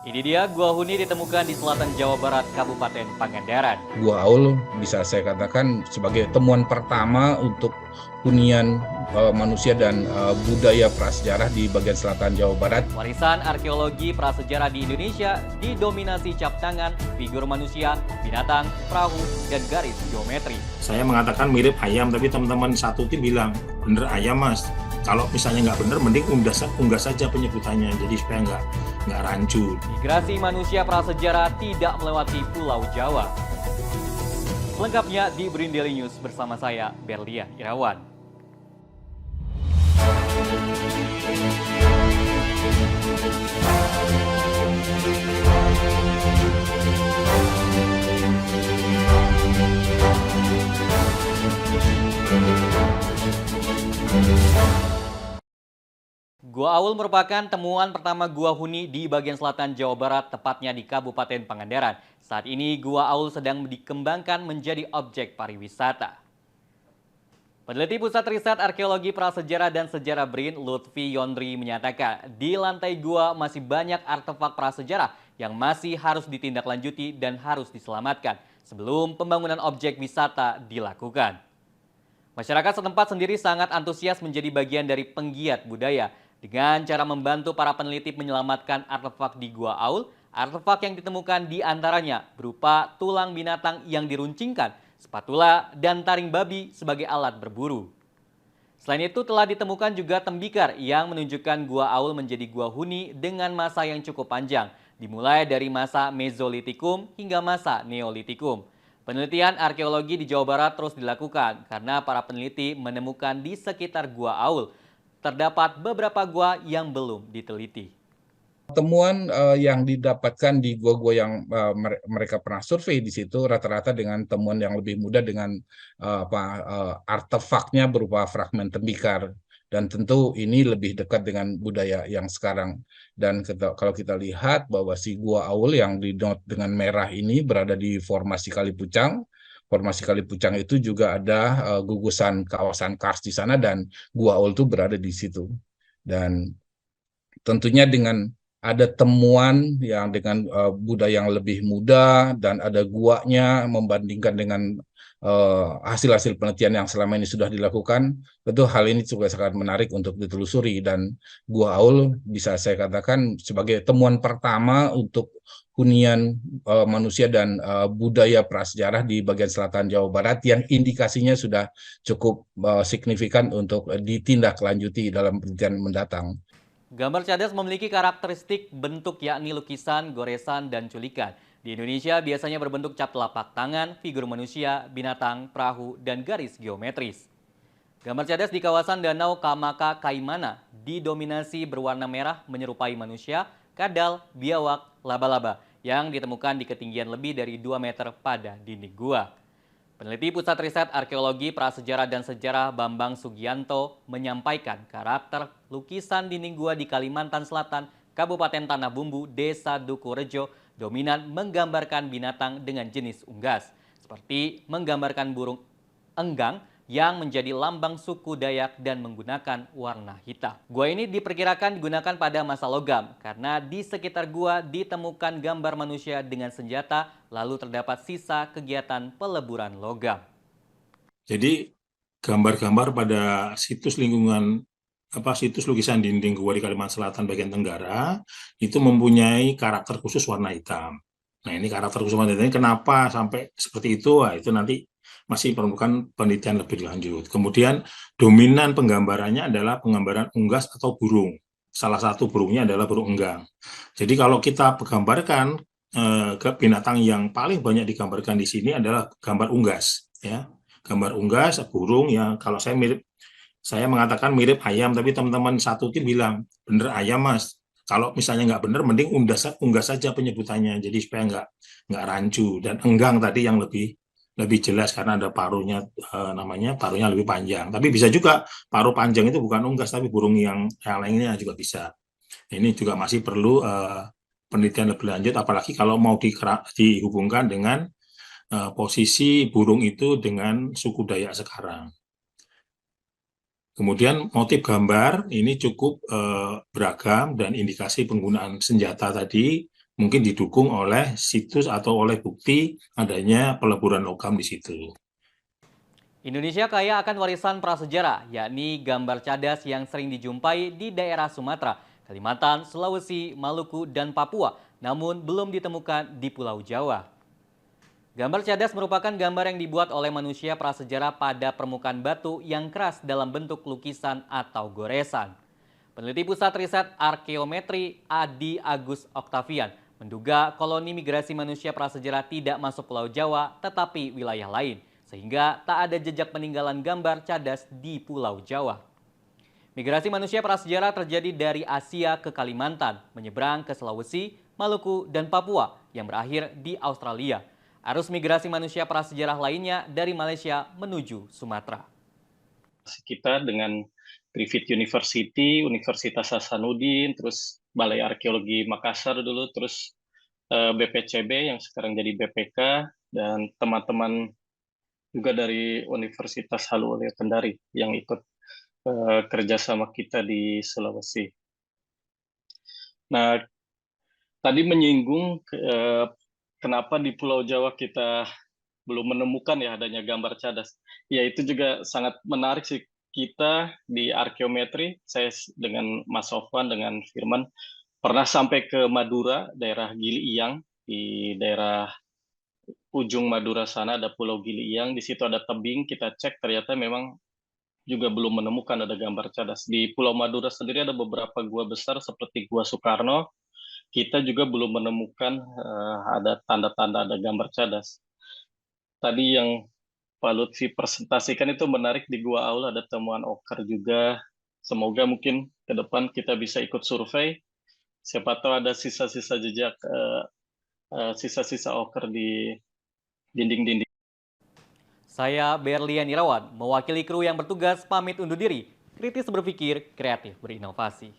Ini dia Gua Huni ditemukan di selatan Jawa Barat, Kabupaten Pangandaran. Gua Aul bisa saya katakan sebagai temuan pertama untuk hunian manusia dan budaya prasejarah di bagian selatan Jawa Barat. Warisan arkeologi prasejarah di Indonesia didominasi cap tangan, figur manusia, binatang, perahu, dan garis geometri. Saya mengatakan mirip ayam, tapi teman-teman satu tim bilang, bener ayam mas. Kalau misalnya nggak bener, mending unggah saja penyebutannya, jadi supaya nggak rancu. Migrasi manusia prasejarah tidak melewati Pulau Jawa. Selengkapnya di Brindeli News bersama saya, Berlia Irawan. Gua Aul merupakan temuan pertama Gua Huni di bagian selatan Jawa Barat, tepatnya di Kabupaten Pangandaran. Saat ini Gua Aul sedang dikembangkan menjadi objek pariwisata. Peneliti Pusat Riset Arkeologi Prasejarah dan Sejarah BRIN, Lutfi Yondri, menyatakan di lantai gua masih banyak artefak prasejarah yang masih harus ditindaklanjuti dan harus diselamatkan sebelum pembangunan objek wisata dilakukan. Masyarakat setempat sendiri sangat antusias menjadi bagian dari penggiat budaya. Dengan cara membantu para peneliti menyelamatkan artefak di Gua Aul, artefak yang ditemukan di antaranya berupa tulang binatang yang diruncingkan, spatula, dan taring babi sebagai alat berburu. Selain itu telah ditemukan juga tembikar yang menunjukkan Gua Aul menjadi gua huni dengan masa yang cukup panjang, dimulai dari masa Mesolitikum hingga masa Neolitikum. Penelitian arkeologi di Jawa Barat terus dilakukan karena para peneliti menemukan di sekitar Gua Aul terdapat beberapa gua yang belum diteliti. Temuan yang didapatkan di gua-gua yang mereka pernah survei di situ rata-rata dengan temuan yang lebih mudah dengan artefaknya berupa fragmen tembikar, dan tentu ini lebih dekat dengan budaya yang sekarang. Dan kalau kita lihat bahwa si Gua Aul yang didot dengan merah ini berada di formasi Kalipucang. Formasi Kalipucang itu juga ada gugusan kawasan Kars di sana, dan Gua Aul itu berada di situ. Dan tentunya dengan ada temuan yang dengan budaya yang lebih muda dan ada guanya membandingkan dengan hasil-hasil penelitian yang selama ini sudah dilakukan, tentu hal ini juga sangat menarik untuk ditelusuri. Dan Gua Aul bisa saya katakan sebagai temuan pertama untuk hunian manusia dan budaya prasejarah di bagian selatan Jawa Barat yang indikasinya sudah cukup signifikan untuk ditindaklanjuti dalam penelitian mendatang. Gambar cadas memiliki karakteristik bentuk yakni lukisan, goresan, dan culikan. Di Indonesia biasanya berbentuk cap telapak tangan, figur manusia, binatang, perahu, dan garis geometris. Gambar cadas di kawasan Danau Kamaka, Kaimana didominasi berwarna merah menyerupai manusia, kadal, biawak, laba-laba yang ditemukan di ketinggian lebih dari 2 meter pada dinding gua. Peneliti Pusat Riset Arkeologi Prasejarah dan Sejarah Bambang Sugianto menyampaikan karakter lukisan dinding gua di Kalimantan Selatan, Kabupaten Tanah Bumbu, Desa Dukurejo, dominan menggambarkan binatang dengan jenis unggas, seperti menggambarkan burung enggang yang menjadi lambang suku Dayak dan menggunakan warna hitam. Gua ini diperkirakan digunakan pada masa logam karena di sekitar gua ditemukan gambar manusia dengan senjata, lalu terdapat sisa kegiatan peleburan logam. Jadi gambar-gambar pada situs lingkungan situs lukisan dinding gua di Kalimantan Selatan bagian Tenggara itu mempunyai karakter khusus warna hitam. Nah, ini karakter khusus warna hitam kenapa sampai seperti itu? Nah, itu nanti masih perlukan penelitian lebih lanjut. Kemudian dominan penggambarannya adalah penggambaran unggas atau burung. Salah satu burungnya adalah burung enggang. Jadi kalau kita gambarkan ke binatang yang paling banyak digambarkan di sini adalah gambar unggas, ya. Gambar unggas, burung yang kalau saya mengatakan mirip ayam, tapi teman-teman satu tim bilang bener ayam mas. Kalau misalnya nggak bener, mending unggah saja penyebutannya, jadi supaya nggak rancu. Dan enggang tadi yang lebih jelas karena ada paruhnya, namanya paruhnya lebih panjang. Tapi bisa juga paruh panjang itu bukan unggas tapi burung yang lainnya juga bisa. Ini juga masih perlu penelitian lebih lanjut, apalagi kalau mau dihubungkan dengan posisi burung itu dengan suku Dayak sekarang. Kemudian motif gambar ini cukup beragam dan indikasi penggunaan senjata tadi mungkin didukung oleh situs atau oleh bukti adanya peleburan logam di situ. Indonesia kaya akan warisan prasejarah, yakni gambar cadas yang sering dijumpai di daerah Sumatera, Kalimantan, Sulawesi, Maluku, dan Papua, namun belum ditemukan di Pulau Jawa. Gambar cadas merupakan gambar yang dibuat oleh manusia prasejarah pada permukaan batu yang keras dalam bentuk lukisan atau goresan. Peneliti Pusat Riset Arkeometri Adi Agus Oktavian menduga koloni migrasi manusia prasejarah tidak masuk Pulau Jawa tetapi wilayah lain, sehingga tak ada jejak peninggalan gambar cadas di Pulau Jawa. Migrasi manusia prasejarah terjadi dari Asia ke Kalimantan, menyeberang ke Sulawesi, Maluku, dan Papua yang berakhir di Australia. Arus migrasi manusia prasejarah lainnya dari Malaysia menuju Sumatera. Kita dengan Griffith University, Universitas Hasanuddin, terus Balai Arkeologi Makassar dulu, terus BPCB yang sekarang jadi BPK, dan teman-teman juga dari Universitas Haluoleo Kendari yang ikut kerjasama kita di Sulawesi. Nah, tadi menyinggung kenapa di Pulau Jawa kita belum menemukan ya adanya gambar cadas. Ya itu juga sangat menarik sih. Kita di arkeometri, saya dengan Mas Sofwan, dengan Firman, pernah sampai ke Madura, daerah Gili Iyang. Di daerah ujung Madura sana ada Pulau Gili Iyang, di situ ada tebing, kita cek ternyata memang juga belum menemukan ada gambar cadas. Di Pulau Madura sendiri ada beberapa gua besar seperti Gua Soekarno, kita juga belum menemukan ada tanda-tanda ada gambar cadas. Tadi yang Pak Lutfi presentasikan itu menarik, di Gua Aul ada temuan oker juga. Semoga mungkin ke depan kita bisa ikut survei. Siapa tahu ada sisa-sisa jejak, sisa-sisa oker di dinding-dinding. Saya Berlian Irawan, mewakili kru yang bertugas pamit undur diri. Kritis berpikir, kreatif berinovasi.